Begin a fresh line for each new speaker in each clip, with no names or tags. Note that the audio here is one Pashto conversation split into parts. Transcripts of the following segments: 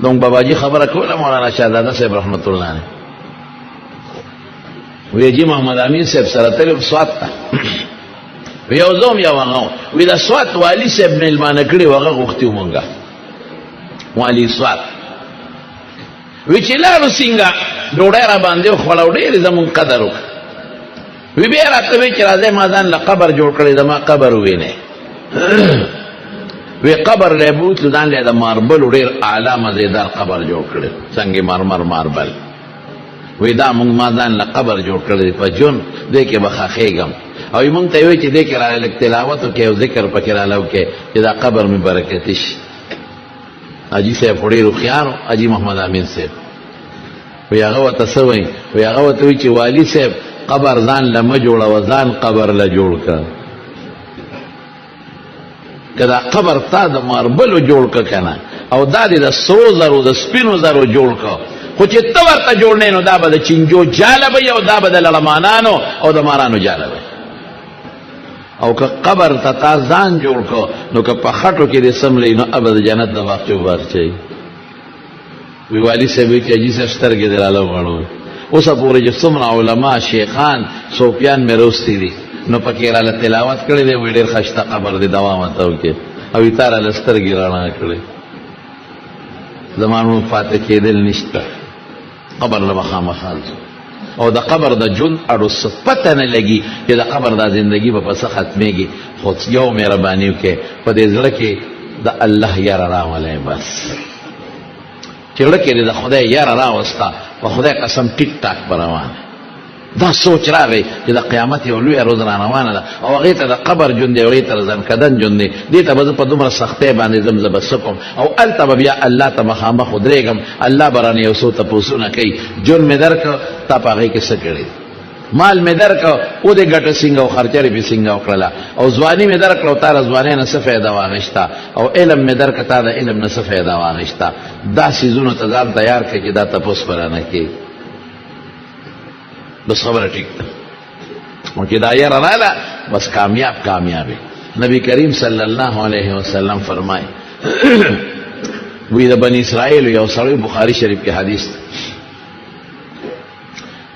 دونك بابا جی خبر کوله مولانا شهزاده صاحب رحمت الله علیه وی جی محمد امین صاحب سره تل سوات ته یو زوم یو هغه وی دا سوات والی صاحب ملمانه کړي وغه غوښتي مونږه والی سوات وی چې لارو څنګه ډوډۍ را باندې خوړو ډېر زمون قدر وکړ وی بیا راته وی چې راځه ما ځان له قبر جوړ کړی زما قبر وینه وی قبر له بوت ځان له ماربل ډېر اعلی مزیدار قبر جوړ کړی څنګه مرمر ماربل وی دا مونږ ما ځان له قبر جوړ کړی په جون دې کې بخاخېږم او مونږ ته وی چې دې کې را لک تلاوت او کې او ذکر پکې را لو کې چې دا قبر می برکت شي اجي صاحب ډېر خيار اجي محمد امین صاحب وی هغه وته سوي وی هغه وته چې والی صاحب قبر ځان لمه جوړ او ځان قبر له جوړ کا کدا قبر تا د ماربل جوړ کا کنه او دا د سرو زرو د سپینو زرو جوړ کا خو چې ته ورته جوړ نه نو دا به د چنجو جاله به او دا به د لړمانانو او د مارانو جاله به او که قبر ته تا ځان جوړ کو نو که په خټو کې دې سملی نو ابد جنت د باغچو بارچي وی والی صاحب چې اجي سترګې دلاله غړو اوسه پورې چې څومره علما شیخان صوفیان مې روستي دي نو پکې را تلاوت کړی دی وی ډېر خشته قبر دی دوام اتو کې او یې تاره له سترګې راڼه کړی زمانو فاتح کېدل نشته قبر له مخامخ او د قبر د جون اړو پته نه لګي چې د قبر د زندگی په پسه ختمېږي خو یو مهرباني وکړي په دې زړه کې د الله یاره راولئ بس چې زړه کې د خدای یاره راوسته په خدای قسم ټیک ټاک به روان دا سوچ راغی چې د قیامت یو لویه روز را روانه ده او هغې ته د قبر جون دی هغې ته د ځنکدن جون دی دې ته به زه په دومره سختۍ باندې ځم زه به څه کوم او هلته به بیا الله ته مخامخ ودرېږم الله به رانه یو څو تپوسونه کوي جون مې درکړه تا په هغې کې څه کړي مال مې درکړه او دې ګټه څنګه او خرچه پې څنګه وکړله او ځواني مې درکړه او تا له ځوانۍ نه څه فایده واخېسته او علم مې درکړه تا د علم نه څه فایده واخېسته دا څیزونو ته ځان تیار کړه چې دا تپوس به رانه کوي بس خبره ټیک ده او چې دا یاره راله بس کامیابی نبی کریم صلی الله علیه وسلم فرمای وی د بنی اسرائیل یو سړی بخاری شریف کې حدیث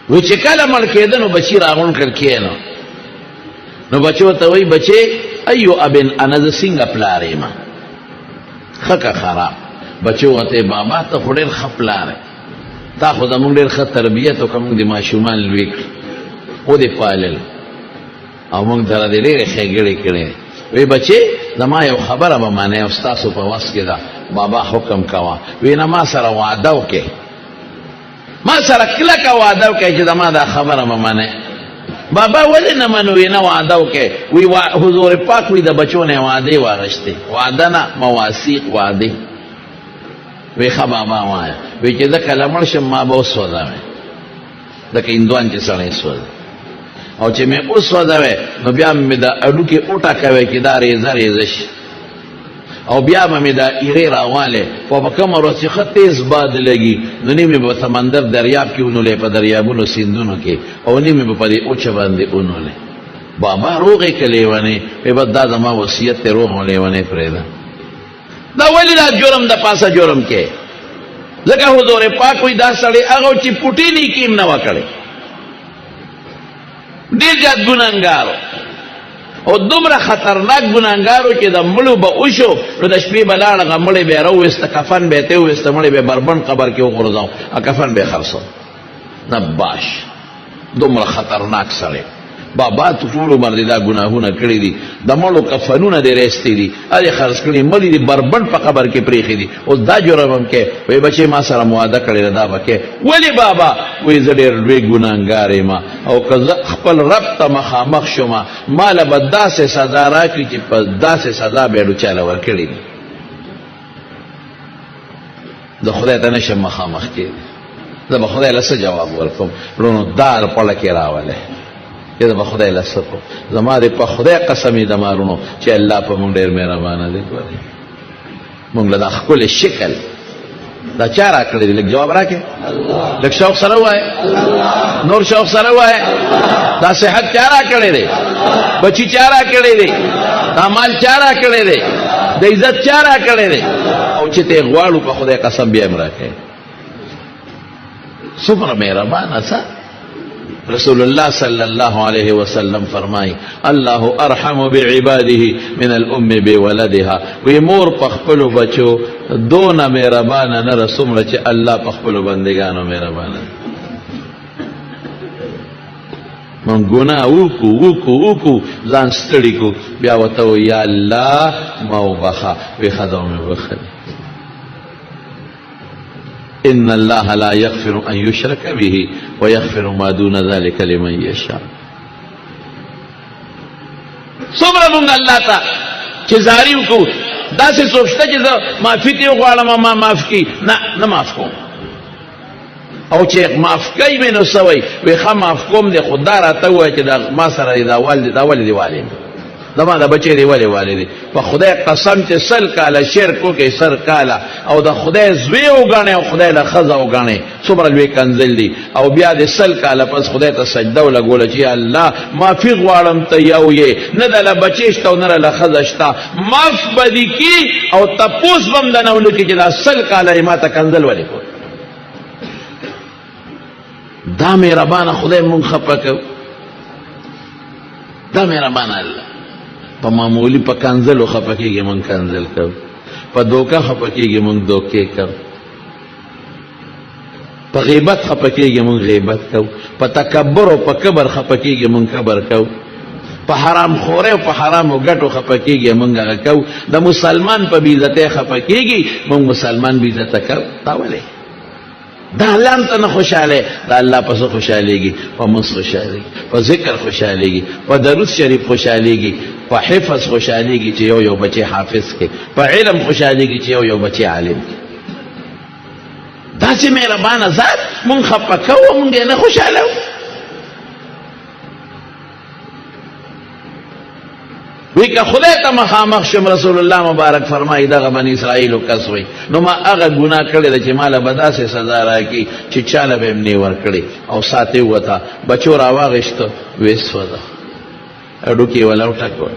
وی چې کله مړ کېده نو بچي راغونډ کړ کېنو نو بچو ته وی بچې ایو ابن انا زه څنګه پلار یم ښه که خراب بچو ورته بابا ته خو ډېر ښه پلار تا خو زمونږ ډېر ښه تربیت وکړه مونږ د ماشومان لوی کړي ودې پالل او مونږ سره دې ډېرې ښېګړې کړې وی بچې زما یو خبره به منې او ستاسو په وس کې ده بابا حکم کوه وی نه ما سره وعده وکړې ما سره کلکه وعده وکړې چې زما دا خبره به منې بابا ولې نه منو وی نه وعده وکړې وی حضور پاک وی د بچو نه وعدې واغېستې وعده نه مواثیق وعدې وی ښه بابا وایه وی چې زه کله مړ شم ما به وسوځوې لکه هندوان چې سړی سوځي او چې مې وسوځوې نو بیا مې د اډوکې اوټه کوې چې دا ریزه ریزه شي او بیا به مې دا ایرې راوالې په به کومه ورځ چې ښه تیز باد لګي نو نیمې به سمندر دریاب کې ونولې په دریابونو سیندونو کې او نیمې به په دې اوچه باندې ونولې بابا روغې که لیونې وی بس دا زما وصیت دی روغ و لیونې پرېږده دا ولې دا جرم د پاسه جرم کې ځکه حضور پاک وی دا سړی هغه چې پوټي نیکي هم نه وه کړې ډېر زیات ګناهګارو او دومره خطرناک ګناهګارو چې د مړو به وشو نو د شپې به لاړه هغه مړی به یې راوویسته کفن به یې ته وویسته مړی به یې بربند قبر کې وغورځاو او کفن به یې خرڅو نه باش دومره خطرناک سړی بابا تو ټول عمر دې دا ګناهونه کړي دي د مړو کفنونه دې رایستې دي هغې خرڅ کړي مړي دې بربند په قبر کې پرېښي دي اوس دا جرم هم کې وایي بچې ما سره مواده کړې ده دا به کې ولې بابا وایي زه ډېر لوی ګناهګار یم او که زه خپل رب ته مخامخ شم ما له به داسې سزا راکړي چې په داسې سزا به یې ډو چاله ورکړي دي زه خدای ته نشم مخامخ کېدی زه به خدای له څه جواب ورکوم لونو دار پړه کې راولې دا به خدای له څه کوم زما دې په خدای قسم د مارونو چې الله په مونږ ډېر مهربانه دی مونږ له دا ښکلی شکل دا چا را کړی دی لږ جواب راکړې لږ شوق سره ووایه نور شوق سره ووایه دا صحت چا را کړی دی بچي چا را کړی دی دا مال چا را کړی دی د عزت چا را کړی دی او چې ته غواړو په خدای قسم بیا هم راکوي. څومره مهربانه څه. رسول الله صلی الله علیه وسلم فرمای الله ارحم بعباده من الام بولدها. وی مور په خپلو بچو دونه مهربانه نه څومره چې الله په خپلو بندګانو مهربانه. من ګناه وکړو ځان ستړي کو بیا ورته وایو یا الله ما وبخه. وی ښه ده ومې بخلي. ان الله لا يغفر ان يشرك به ويغفر ما دون ذلك لمن يشاء. څومره مونږ الله ته چې زاري وکړو داسې څوک شته چې زه معافي ترې وغواړم ما معاف کړي؟ نه معاف کوم. او چې معاف کوي مې نو څه وایي؟ وایي ښه معاف کوم دی خو دا راته ووایه چې ما سره دا ولې دې والې زما د بچی دی ولې والې دی. په خدای قسم چې 100 کاله شرک وکړي 100 کاله او د خدای زوی وګڼې او خدای له ښځه وګڼې څومره لوی کنځل دي. او بیا د 100 کاله پس خدای ته سجده ولګوله چې الله معافي غواړم ته یو یې نه د له بچی شته او نه له ښځه شته معاف به دې کي او تپوس به هم دنه ونه کړي چې دا 100 کاله یې ما ته کنځل ولې کول. دا مهربانه خدای مونږ خفه کوو. دا مهربانه الله. په معمولی په کنځلو خفه کېږي مونږ کنځل کوو. په دوکه خفه کېږي مونږ دوکې کوو. په غیبت خفه کېږي مونږ غیبت کوو. په تکبر او په کبر خفه کېږي مونږ کبر کوو. په حرام خورۍ او په حرامو ګټو خفه کېږي مونږ هغه کوو. د مسلمان په بېعزتۍ خفه کېږي مونږ مسلمان بېعزته کوو. تا ولې؟ دا الله هم ته نه خوشحاله. دا الله په څه خوشحالېږي؟ په مونځ خوشحالېږي، په ذکر خوشحالېږي، په درود شریف خوشحالېږي، په حفظ خوشحالېږي چې یو بچی حافظ کې، په علم خوشحالېږي چې یو بچی عالم کې. داسې مهربانه ذات مونږ خفه کوو مونږ یې نه خوشحاله وو. وی که خدای ته مخامخ شم رسول الله مبارک فرمایي دغه بني اسرائیلو کس وی نو ما هغه ګناه کړې ده چې ماله به داسې سزا راکړي چې چاله به یې نه ورکړې. او ساتې وته بچو راواغېشته ویې سوځه هډوکې یې وله وټکول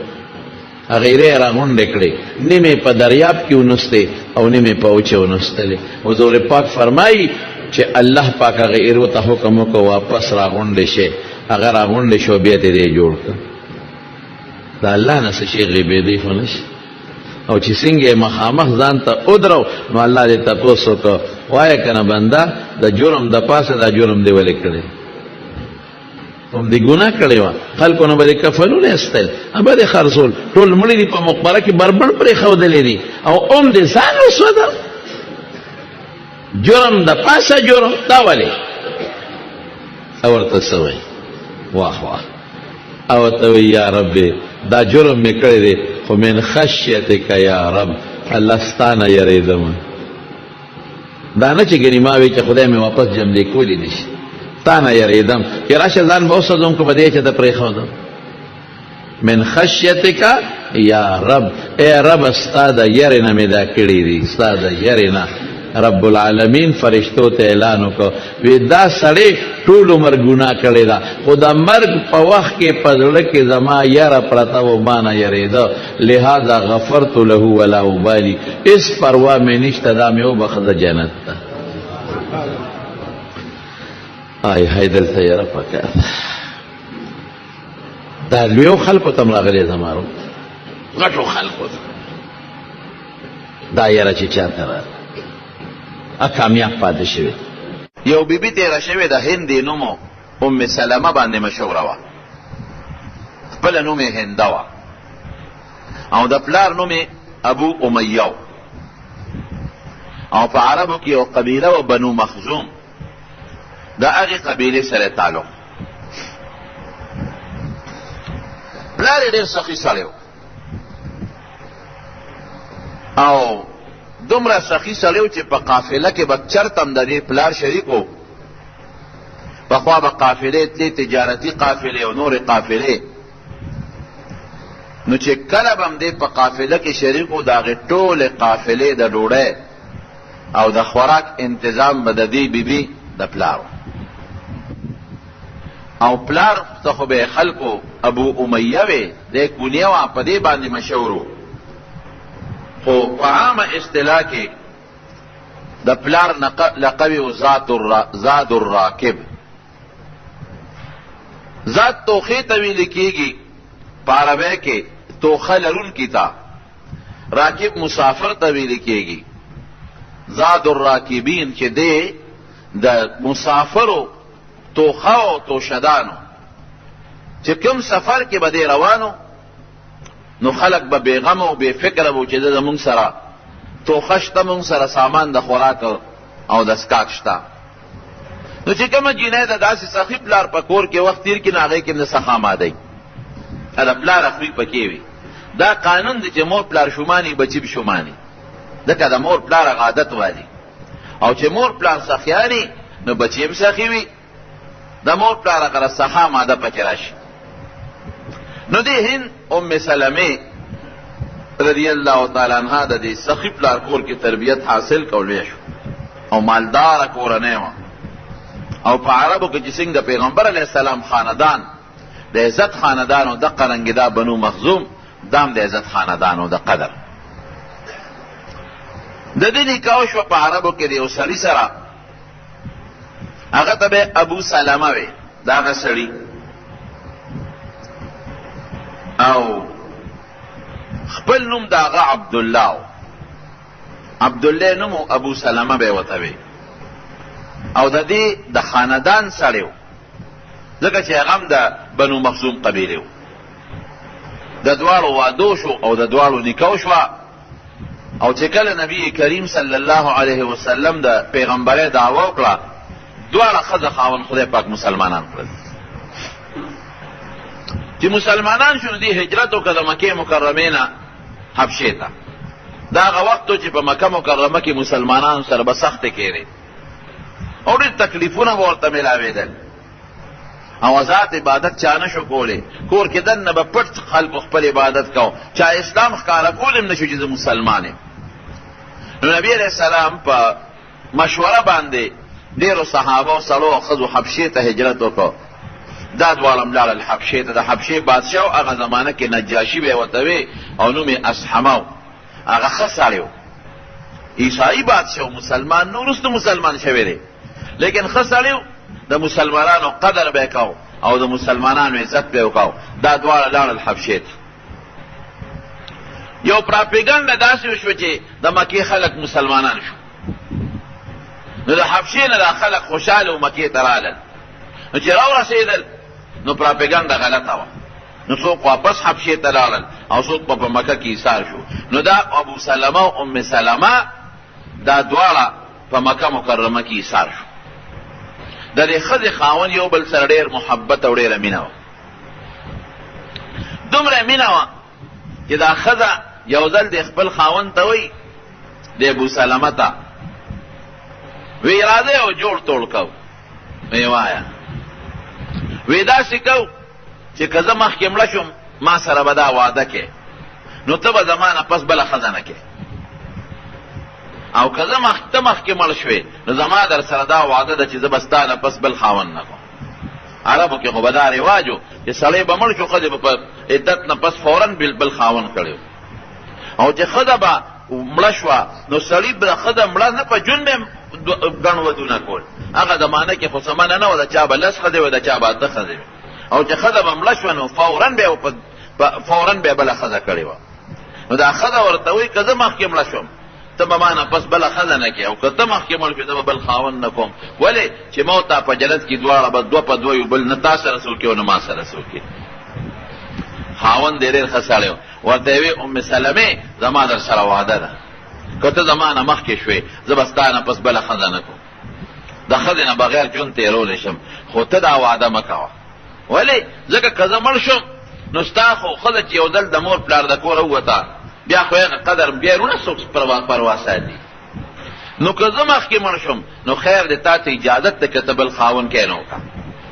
هغې یې راغونډې کړې نیمې په دریاب کې ونستې او نیمې په وچې ونستلې. حضور پاک فرمایي چې الله پاک هغې ایرو ته حکم وکړو واپس راغونډې شي. هغه راغونډې شو بیا ته دې جوړ کړ. دا الله نه څه شي غیبېدی خو نه شي. او چې څنګه یې مخامخ ځان ته ودرو نو الله دې تپوس وکړو وایه که نه بنده د جرم د پاسه دا جرم دې ولې کړی؟ هم دې ګناه کړې وه خلکو نه به دې کفنونه ایستل به دې خرڅول ټول مړي دي په مقبره کې بربڼ پرېښودلې دي او هم دې ځان وسوده. جرم د پاسه جرم دا ولې؟ او ورته څه وایي؟ واه واه. او ته وایي یا ربې دا جرم مې کړی دی خو من خشیتک یا رب الله ستا نه یریدم. دا نه چې ګنې ما وی چې خدای مې واپس جملې کولی نه شي. تا نه یریدم چې راشه ځان به وسوځم که به دې چې ته پرېښودم. من خشیتک یا رب ای رب ستا د یرې نه مې دا کړي دي ستا د یرې نه. رب العالمین فرشتو ته اعلان وکړ وی دا سړی ټول عمر ګناه کړې ده خو د مرګ په وخت کې په زړه کې زما یره پرته و ما نه یریده لهذا غفرت له ولا ابالي. هېڅ پروا مې نشته دا مې وبخښه د جنت ته. آی های دلته یره پکار دا لویو خلکو ته م راغلی زمارو غټو خلکو ته دا یره چې چاته راغله کامیاب پاتې شوی. یو بیبي تیره شوې د هندې نومو ام سلمه باندې مشهوره وه. خپله نوم یې هنده وه او د پلار نوم یې ابو امیه و او په عربو کې یو قبیله و بنو مخزوم د هغې قبیلې سره تعلق. پلار یې ډېر سخي سړی و او دومره سخي سړی و چې په قافله کې به چرته هم د دې پلار شریک و. پخوا به قافلې تلې تجارتي قافلې او نورې قافلې نو چې کله به هم دې په قافله کې شریک و د هغې ټولې قافلې د ډوډۍ او د خوراک انتظام به د دې بیبي د پلار و. او پلار ته خو به یې خلکو ابو امیه وې دې کونیه وه په دې باندې مشهور و. خو په عامه اصطلاح کې د پلار لقب و زاد الراکب. ذات توخې ته ویل کېږي په عربی کې توخه لرونکي ته، راکب مسافر ته ویل کېږي. زاد الراکبین چې دی د مسافرو توخه او توشدانو، چې کوم سفر کې به دی روانو نو خلق به بېغم او بې فکره وو چې د مونږ سره توخه شته، مونږ سره سامان د خوراک او د سکاک شته. نو چې کومه جینۍ د داسې سخي پلار په کور کې وخت تیر کړي نو هغې کې د سخا مادی د پلار اخوی پکې وي. دا قانون دی چې مور پلار شوماني بچي به شوماني، ځکه د مور پلار هغه عادت والي. او چې مور پلار سخیاني نو بچي هم سخي وي، د مور پلار هغه سخا ماده پکې راشي. نو دی هند ام سلمې رضی الله تعالی عنها د دې سخي پلار کور کې تربیت حاصل کولی شو او مالدار کورنۍ وه. او په عربو کې چې څنګه د پیغمبر علیه السلام خاندان د عزت خاندان او دقه رنګې دا بنو مخزوم دام د عزت خاندان او د قدر. د دې نکاح وشوه په عربو کې د یو سړي سره، هغه ته به ابو سلمه وي، د هغه سړي، او خپل نوم د هغه عبدالله و. عبدالله نوم ابو سلمه به یې ورته وي. او د دې د خاندان سړی و، ځکه چې هغه هم د بنو مخزوم قبیلې و. د دواړو وادو شو او د دواړو نکاح شوه. او چې کله نبی کریم صلی الله علیه وسلم د پیغمبرۍ دعوه وکړه، دواړه ښځه خاوند خدای پاک مسلمانان کړل. چې مسلمانان شو نو دې هجرت وکړه د مکې مکرمې نه حبشې ته. دا هغه وخت و چې په مکه مکرمه کې مسلمانانو سره به سختې کېدې او ډېر تکلیفونه به ورته میلاوېدل، او ازاد عبادت چا نه شو کولی. کور کې دننه به پټ خلکو خپل عبادت کو، چا اسلام ښکاره کول هم نه شو چې زه مسلمان یم. نو نبی علیه السلام په مشوره باندې ډېرو صحابه او سړو او ښځو حبشې ته هجرت وکړو. دا دواړه ملاړل حبشې ته. د حبشې بادشاه و، هغه زمانه کې نجاشي به یې ورته وی، او نوم یې اصحمه و. هغه ښه سړی و، عیسایي بادشاه و، مسلمان نو وروسته مسلمان شوی دی، لیکن ښه سړی و. د مسلمانانو قدر به یې کو او د مسلمانانو عزت به یې وکو. دا دواړه لاړل حبشې ته. یو پراپیګنډه داسې وشوه چې د مکې خلک مسلمانان شو. نو د حبشې نه دا خلک خوشحاله و مکې ته رالل. نو چې راورسېدل نو پراپیګنډه غلطه وه. نو څوک واپس حبشې ته لاړل او څوک په مکه کې ایثار شو. نو دا ابو سلمه او ام سلمه دا دواړه په مکه مکرمه کې ایثار شو. د دې ښځې خاوند یو بل سره ډېر محبت او ډېره مینه وه. دومره مینه وه چې دا ښځه یو ځل د خپل خاوند ته وایي، د ابو سلمه ته وی راځئ او جوړ توړ کو. وی وایه، وی داسې کو چې که زه مخکې مړه شم ما سره به دا واده کې، نو ته به زما نه پس بله ښځه نه کې، او که زه ته مخکې مړ شوې نو زما در سره دا وعده ده چې زه به ستا نه پس بل خاوند نه کوم. عربو کې خو به دا رواج و چې سړی به مړ شو، ښځې به په عدت نه پس فوراً بل خاوند کړی، او چې ښځه به مړه شوه نو سړي به د ښځه مړه نه په جون به ګڼ ودونه کول. هغه زمانه کې خو سمنه نه وه، د چا به لس ښځې وې، د چا به اته ښځې وې، او چې ښځه به مړه شوه نو فوراً به یې بله ښځه کړې وه. نو دا ښځه ورته وایي که زه مخکې مړه شوم ته به ما نه پس بله ښځه نه کې، او که ته مخکې مړ شوې زه به بل خاوند نه کوم. ولې چې ما ته په جنت کې دواړه به دوه په دوه یو، بل نه تا سره څوک او نه ما سره څوک. خاوند ډېر ښه سړی و. ورته یې وی ام سلمې زما در سره وعده ده، که ته زما نه مخکې شوې زه به ستا نه پس بله ښځه نه کوم، د ښځې نه بغیر ژوند تېرولی شم، خو ته دا وعده مه کوه. ولې ځکه که زه مړ شم نو ستا خو ښځه چې یو ځل د مور پلار د کوره ووته بیا خو هغه قدر بیا رونه څوک پروا ساتي. نو که زه مخکې مړ شم نو خیر دی تا ته اجازت ده که ته بل خاوند کې نه وکړه،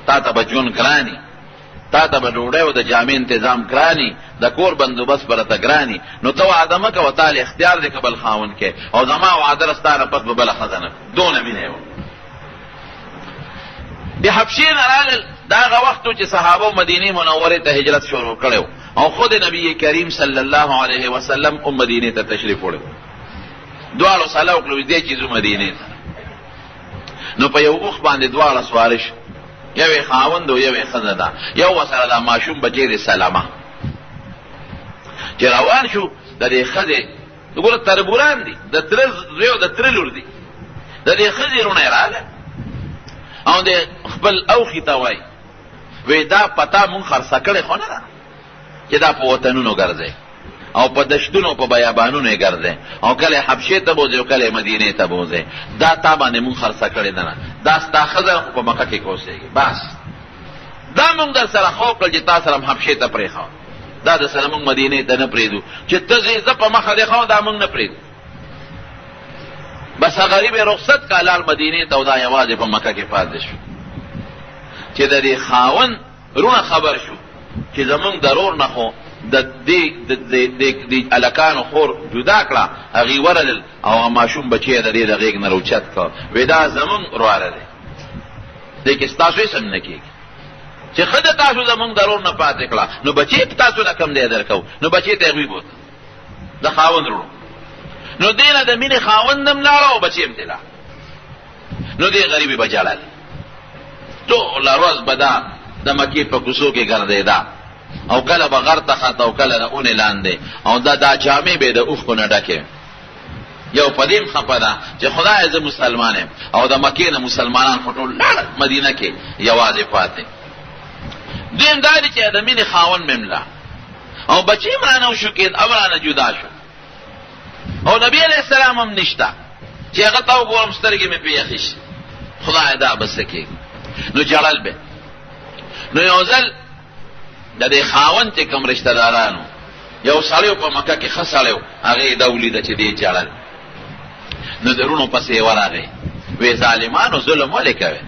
تا ته به ژوند ګراني، تا ته به ډوډۍ او د جامې تنظام ګراني، د کور بندوبست به راته ګراني، نو ته وعده مه کوه تا له اختیار دی که بل خاوند کې، او زما وعده ده ستا نه پس به بله ښځه نه کوم. دونه مینه یې وه. د حبشې نه رالل، دا هغه وخت و چې صحابه مدینې منورې ته هجرت شروع کړی او خود نبی کریم صلی الله علیه وسلم مدینې ته تشریف وړی. دواړو سلا وکړو دې چې زو مدینې ته. نو په یو اوښ باندې دواړه سواره شو، یو خاوند او یو ښځه ده، یو ورسره دا ماشوم بچی دی سلامه. چې روان شو د دې ښځې وګوره تربوران دي، د تره زوی او د تره لور دي، د دې ښځې رونه راغله او د خپل اوښي ته وایي وی دا پتا مونږ خرڅه کړې خو نه ده چې دا په وطنونو ګرځئ او په دشتونو په بیابانونو یې ګرځئ او کله حبشې ته بوځئ او کله مدینې ته بوځئ، دا تا باندې مونږ خرڅه کړې ده نه، دا ستا ښځه خو په مکه کې کوسېږي، بس دا مونږ در سره خو کړل چې تا سره هم حبشې ته پرېښو، دا د سره مونږ مدینې ته نه پرېږدو چې ته ځې زه په مخه دې ښو، دا مونږ نه پرېږدو. بس غریب رخصت کا لال مدینې ته او دا یوازې په مکه کې پاتې شو. چې د دې خاوند رونه خبر شو چې زمونږ ضرور نه خو د دې الکانو خور جدا کړه، هغې ورلل او ماشوم بچی د دې د غېږ نه راوچت کړه، وی دا زمونږ ورواره دی، دې کې ستاسو هېڅ هم نه کېږي چې ښه د تاسو زمونږ ضرور نه پاتې کړه، نو بچی په تاسو نه کم دی در کوو، نو بچی ته یې هغوی بوته د خاوند رونو، نو دې نه د مینې خاوند هم لاړه او بچی هم دې لاړه. نو دې غریبې به جړل، ټوله ورځ به دا د مکې په کوڅو کې ګرځېده او کله به غر ته خط او کله د اونې لاندې، او دا جامې به د اوښکو نه ډکې. یو په دې خفه ده چې خدای زه مسلمان یم او د مکې نه مسلمانان خو ټول لاړل مدینه کې یوازې پاتې. دویم دا دی چې د مینې خاوند مې ملا او بچی م رانه وشوکېد او رانه جدا شو او نبی علیه السلام هم نشته چې هغه ته وګورم سترګې مې پرې یخې شي، خدای دا به څه کېږي. نو جړل به. نو یو ځل د دې خاوند چې کوم رشته دارانو یو سړی په مکه کې ښه سړی و، هغې دا ولیده چې دې جړل، نو د رونو پسې یې ورغی، وی ظالمانو ظلم ولې کوئ؟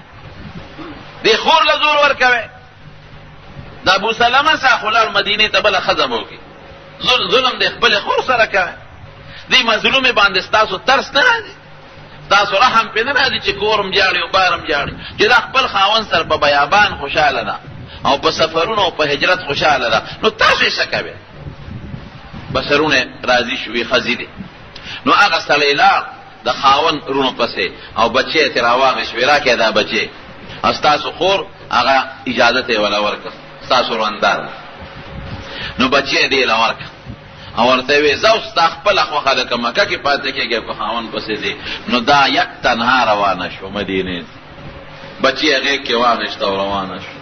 دې خور له زور ورکوئ؟ د ابو سلمه څخه خو لاړ مدینې ته بله ښځه به وکړي، ظلم د خپلې خور سره کوئ. دې مظلومې باندې ستاسو ترس نه راځي، ستاسو رحم پې نه راځي چې کورم جاړي او بارم جاړي، چې دا خپل خاوند سره په بیابان خوشحاله ده او په سفرونو او په هجرت خوشحاله ده، نو تاسو یې څه کوئ؟ بسرونه راضي شوې ښځې دي. نو هغه سړی لاړ د خاوند رونو پسې او بچی یې ترې راواغېست، وی راکړئ دا بچی، او ستاسو خور هغه اجازت یې وله ورکړه، ستاسو روندار. نو بچی یې دې له ورکړه او ورته وی زه اوس ستا خپله خوښه ده که مکه کې پاتې کېږي او که خاوند پسې دی. نو دا یک تنها روانه شو مدینې، بچی یې غېږ کې واخېسته او روانه شو.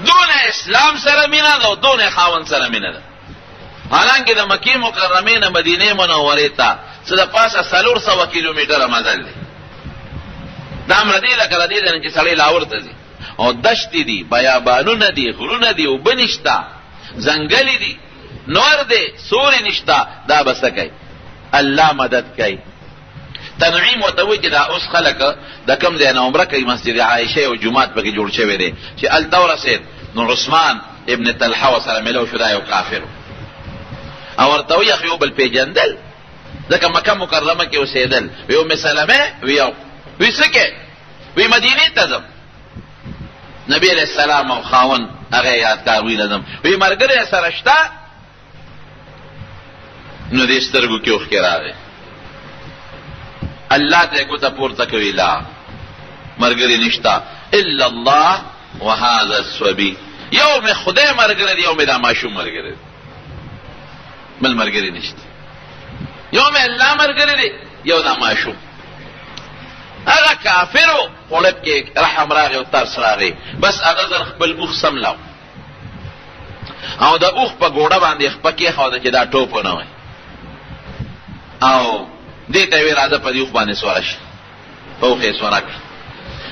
دونه اسلام سره مینه ده او دونه خاوند سره مینه ده. حالانکه د مکې مکرمې نه مدینې منورې ته څه د پاسه 400 کیلومتره مزل دی. دا هم ردې لکه ردې ده چې سړی لاهور ته ځي او دشتې دي، بیابانونه دي، غرونه دي، اوبه نشته، ځنګلې دي، نور دی، سوري نشته، دا به څه کوي؟ الله مدد کوي. تنعیم ورته وایي چې دا اوس خلک د کوم ځای نه عمره کوي، مسجد عایشه یو جومات پکې جوړ شوی دی چې هلته ورسېد نو عثمان ابن طلحه ورسره میلو شو، دا یو کافر او ورته وایي اخ یو بل پېژندل، ځکه مکه مکرمه کې اوسېدل. وی ام سلمه وی څه کې؟ وی مدینې ته ځم. نبی علیه السلام او خاوند هغه یادګار وی لازم، وی ملګری سره شته؟ نو دې سترګو کې اوښکې راغی. الله ته ګوته پورته کوي، لا ملګری نشته الا الله وهذا الصبي، یو مې خدای ملګری دی، یو مې دا ماشوم ملګری دی، بل ملګری نشته. یو مې الله ملګری دی، یو دا ماشوم. هغه کافرو قلب کې رحم راغی او ترس راغی، بس هغه ځل خپل اوښ سملاو او د اوښ په ګوډه باندې خپه کېښوده چې دا ټوپ ونه وای او دې ته یې وی راځه په دې اوښ باندې سواره شه. په اوښ یې سواره کړه،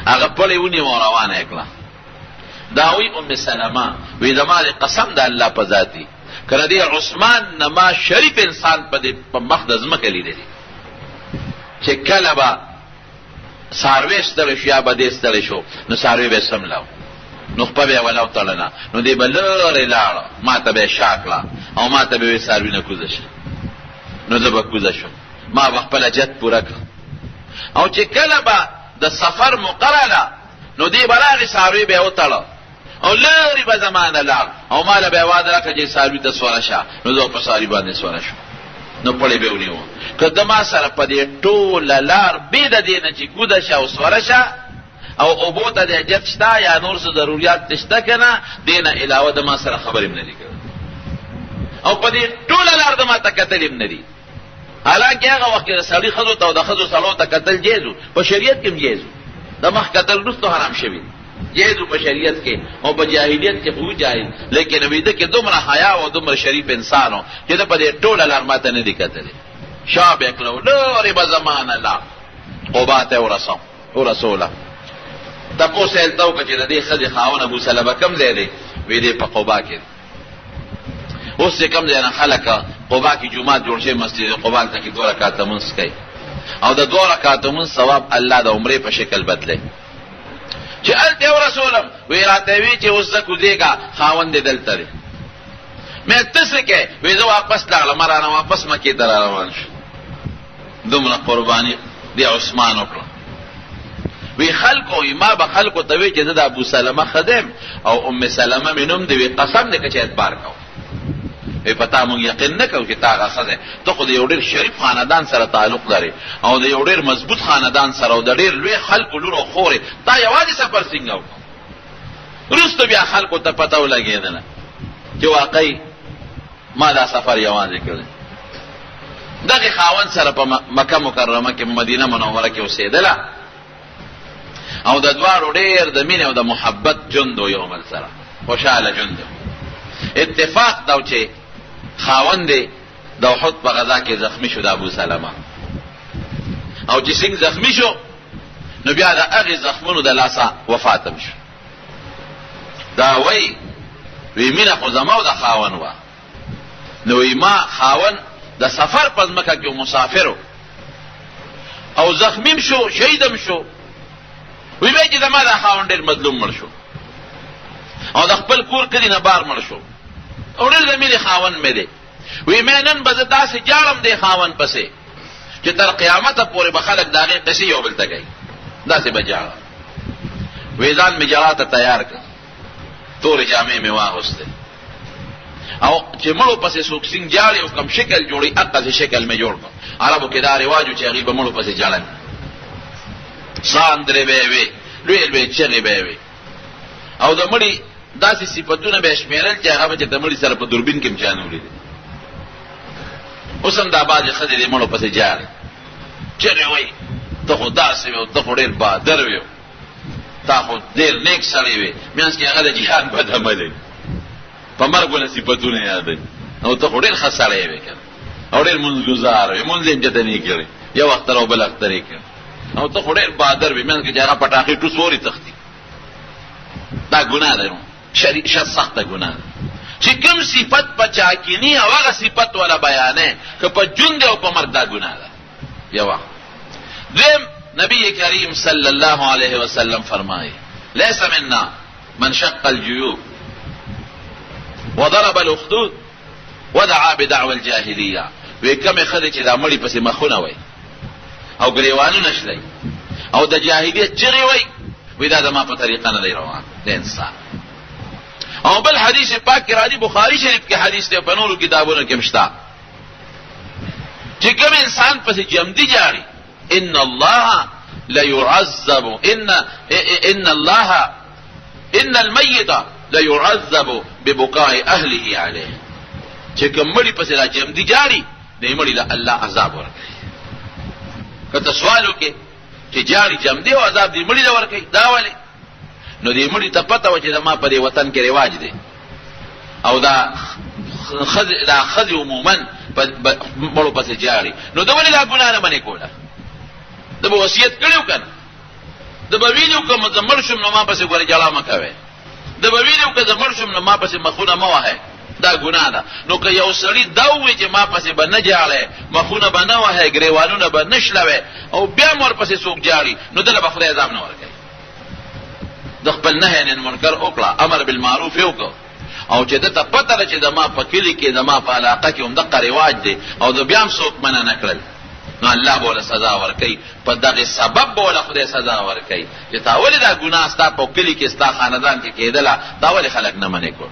هغه پړې ونیوه او روانه یې کړه. دا وی ام سلمه وی زما د قسم د الله په ذات دی که د دې عثمان نه ما شریف انسان په مخ د ځمکه لیدلی چې کله به څاروی ستړی شو یا به دې ستړی شو نو څاروی به یې سملاو، نو خپه به یې وله وتړله، نو دې به لرې لاړه، ما ته به یې شا کړه او ما ته به وی څاروي نه کوزه شه، نو زه به کوزه شم، ما به خپله جت پوره کړه. او چې کله به د سفر مقرره نو دې به راغې څاروي به یې وتړه او لرې به زما نه لاړ او ما له به یې واده راکړه چې څاروي ته سواره شه، نو زه په څاروي باندې سواره شم. نو پړې به ونیو که د ما سره په دې ټوله لار بې د دې نه چې کوده شه او سوره شه او اوبو ته د حاجت شته یا نور څه ضروريات ته شته که نه دې نه علاوه د ما سره خبرې هم نه دي کړی او په دې ټوله لار د ما ته کتل هم نه دي. حالانکې هغه وخت کې د سړي ښځو ته او د ښځو سړو ته کتل جایز و، په شریعت کې هم جایز و. د مخ کتل وروسته حرام شوي جایز و په شریعت کې، او په جاهلیت کې خو جایز، لیکن ویده کې دومره حیا او دومره شریف انسان و چې د په دې ټوله لار ما ته نه دي کتلې. شا به کړو لورې به زمانه لا قبا ته ورسوله تپوس یې ته وکړه چې د دې ښځې خاوند ابو سلمه کوم ځای دی؟ وی دی په قبا کې. اوس چې کوم ځای نه خلک قبا کې جومات جوړ شوی مسجد قبا ته کې 2 رکعاته لمونځ کوي او د 2 رکعاته لمونځ ثواب الله د عمرې په شکل بدلی. چې هلته ورسولم وی راته وی چې اوس زه کوزېږه خاوند دې دلته دی. مې ته څه کوې؟ وی زه واپس لاړم رانه واپس مکې ته را روان شو. دومره قرباني دی عثمان وکړه. وی خلکو ما به خلکو ته وی چې زه د ابو سلمه خدم او ام سلمه مې نوم دی. وی قسم دی که چې اعتبار کوو وی پتا مونږ یقین نه کوو چې تا هغه ښځه ته خو د یو ډېر شریف خاندان سره تعلق لرې او د یو ډېر مضبوط خاندان سره او د ډېر لوی خلکو لور او خورې تا یوازې سفر څنګه وکړو؟ وروسته بیا خلکو ته پته ولګېدله چې واقعي ما دا سفر یوازې کړی. دغې خاوند سره په مکه مکرمه کې مدینه منوره کې اوسېدله او د دواړو ډېر د مینې او د محبت ژوند و یو بل سره خوشحاله ژوند. اتفاق دا و چې خاوند دی د احد په غزا کې زخمی شو د ابو سلمه او چې څنګه زخمی شو نو بیا د هغې زخمونو د لاسه وفات هم شو. دا وی مینه خو زما او د خاوند وه. نو وی ما خاوند د سفر په ځمکه کې مسافر او زخمیم شو شهیدم شو. وی بیا چې زما د خاوند ډېر مظلوم مړ شو او د خپل کور کلي نه بار مړ شو او ډېر د مینې خاوند مې دی. وی مې نن به زه داسې جاړم دی خاوند پسې چې تر قیامته پورې به خلک د هغې قصې یو بل ته کوي. داسې به جاړم. وی ځان مې جړا ته تیار کړ، تورې جامې مې واغوستې او چې مړو پسې څوک څنګه جاړي او کوم شکل جوړي هغسې شکل مې جوړ کړ. عربو کې دا رواج و چې هغې به مړو پسې جړل. ساندرې به یې وې، لویې لویې چغې به یې وې او د مړي داسې صفتونه به یې شمېرل چې هغه به چې د مړي سره په دوربین کې هم چا نه ولیدي. اوس هم دا بعضې ښځې دې مړو پسې جاړي چغې وایي ته خو داسې وې او ته خو ډېر بهادر وې تا خو ډېر نیک سړی وې منځ کې هغه د جهاد بد عملی په مرګ ونه صفتونه یادوي او ته خو ډېر ښه سړی وې که او ډېر مونځګزار وې مونځ یې هم چېرته نه کړی یو اختر او بل اختر یې کړ او ته خو ډېر بهادر وې منځ کې چې هغه پټاخې ټوس ورې تښتي. دا ګناه ده شریعت سخته ګناه ده چې کوم صفت په چا کې ني او هغه صفت والا بیانې که په ژوند او په مرګ دا ګناه ده. یو دویم نبی کریم صلی الله علیه وسلم فرمایي لیس منا من شق الجیوب وضرب الاخدود ودعا بدعوى الجاهلیه. وی کومې ښځې چې دا مړي پسې مخونه وی او ګریوانونه شلی او د جاهلیت چغې وی وی دا زما په طریقه نه دی روان د انسان. او بل حدیث پاک کې راځي بخاري شریف کې حدیث دی په نورو کتابونو کې مشته چې کوم انسان پسې جمدي جاړي ان الله ليعذب ان الله ان الميت ليعذب ببكاء اهله عليه. چې کوم مړي پسې را جمدي جاړي دې مړي له الله عذاب ورکړي. کته سوال وکړي چې جاړي جمدي او عذاب دې مړي له ورکړي دا ولې؟ نو دې مړي ته پته و چې زما په دې وطن کې رواج دی او دا ښځې عموما مړو پسې جاړي نو ده ولې دا ګناه نه منې کوله؟ ده به وصیت کړی که نه؟ ده به ویلي و که زه مړ شم نو ما پسې ګورې جړا مه کوئ. ده به ویلي و که زه مړ شم نو ما پسې مخونه مه وهئ. دا ګناه ده. نو که یو سړي دا ووایي چې ما پسې به نه جاړئ مخونه به نه وهئ ګریوانونه به نه شلوئ او بیا هم ورپسې څوک جاړي نو دله به خدای عذاب نه ورکوي. د خپل نهی عن المنکر وکړه امر بالمعروف یې وکړه او چې ده ته پته ده چې زما په کلي کې زما په علاقه کې همدغه رواج دی او د بیا هم څوک منع نه کړل نو الله به وله سزا ورکوي. په دغې سبب به وله خدای سزا ورکوي چې تا ولې دا ګناه ستا په کلي کې ستا خاندان کې کېدله دا ولې خلک نه منې کړو.